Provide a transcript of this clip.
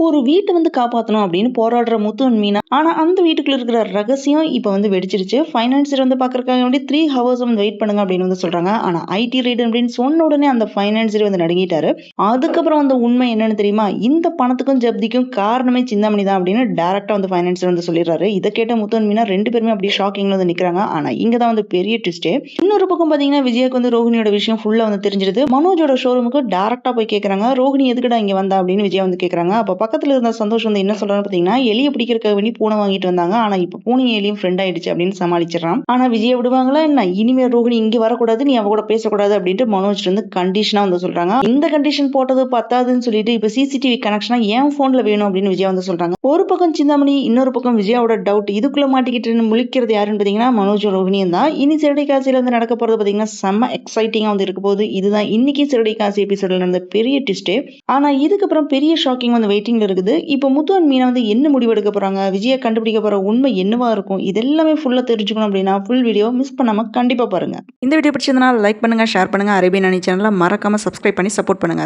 ஒரு வீட்டை வந்து காப்பாற்றணும் அப்படின்னு போராடுற முத்து and மீனா. ஆனா அந்த வீட்டுக்குள்ள இருக்கிற ரகசியம் இப்ப வந்து வெடிச்சிருச்சு. ஃபைனான்சியர் வந்து பாக்குறதுக்காக வேண்டி 3 ஹவர்ஸ் வந்து வெயிட் பண்ணுங்க அப்படின்னு வந்து சொல்றாங்க. ஆனா ஐடி ரைடு அப்படின்னு சொன்ன உடனே அந்த ஃபைனான்சியர் வந்து நடுங்கிட்டாரு. அதுக்கப்புறம் அந்த உண்மை என்னன்னு தெரியுமா? இந்த பணத்துக்கும் ஜப்திக்கும் காரணமே சிந்தாமணி தான் அப்படின்னு டைரக்டா வந்து ஃபைனான்சியர் வந்து சொல்லிடுறாரு. இதை கேட்ட முத்து and மீனா 2 பேருமே அப்படியே ஷாக்கிங்ல வந்து நிக்கிறாங்க. ஆனா இங்க தான் வந்து பெரிய ட்விஸ்டே. இன்னொரு பக்கம் பாத்தீங்கன்னா விஜயாக்கு வந்து ரோஹிணியோட விஷயம் ஃபுல்லா வந்து தெரிஞ்சிருது. மனோஜோட ஷோரூமுக்கு டைரக்டா போய் கேக்குறாங்க. ரோஹிணி எதுக்குடா இங்க வந்தா அப்படின்னு விஜயா வந்து கேக்குறாங்க. அப்ப பக்கத்துல இருந்த சந்தோஷ் வந்து என்ன சொல்றான்னு பாத்தீங்கன்னா, எலிய பிடிக்கிறதுக்காக வேண்டி பூனை வாங்கிட்டு வந்தாங்க. ஆனா இப்ப பூனையும் எலியும் ஃப்ரெண்ட் ஆயிடுச்சு அப்படின்னு சமாளிச்சிடறான். ஆனா விஜயா விடுவாங்களா என்ன? இனிமே ரோஹிணி இங்க வரக்கூடாது, நீ அவ கூட பேசக்கூடாது அப்படின்ட்டு மனோஜ் வந்து கண்டிஷனா வந்து சொல்றாங்க. இந்த கண்டிஷன் போட்டது பத்தாதுன்னு சொல்லிட்டு இப்ப சிசிடிவி கனெக்ஷனா என் போன்ல வேணும் அப்படின்னு விஜயா வந்து சொல்றாங்க. ஒரு பக்கம் சிந்தாமணி, இன்னொரு பக்கம் விஜயாவோட டவுட். இதுக்குள்ள மாட்டிக்கிட்டு முழிக்கிறது யாருன்னு பாத்தீங்கன்னா மனோஜ் ரோஹிணியும் தான். இனி சிறடை காசியில வந்து நடக்க போறது பாத்தீங்கன்னா செம்ம எக்ஸைட்டிங்கா வந்து இருக்க போகுது. இதுதான் இன்னைக்கு சிறடை காசி எபிசோட்ல நடந்த பெரிய ட்விஸ்டே. ஆனா இதுக்கப்புறம் பெரிய ஷாக்கிங் வந்து வெயிட்டிங்ல இருக்குது. இப்போ முத்து and மீனா வந்து என்ன முடிவு எடுக்க போறாங்க? விஜயா கண்டுபிடிக்க போற உண்மை என்னவா இருக்கும்? இதெல்லாமே ஃபுல்லா தெரிஞ்சுக்கணும் அப்படின்னா ஃபுல் வீடியோ மிஸ் பண்ணாம கண்டிப்பா பாருங்க. இந்த வீடியோ பிடிச்சிருந்தா லைக் பண்ணுங்க, ஷேர் பண்ணுங்க. அரேபியன் அணி சேனலை மறக்காம சப்ஸ்கிரைப் பண்ணி சப்போர்ட் பண்ணுங்க.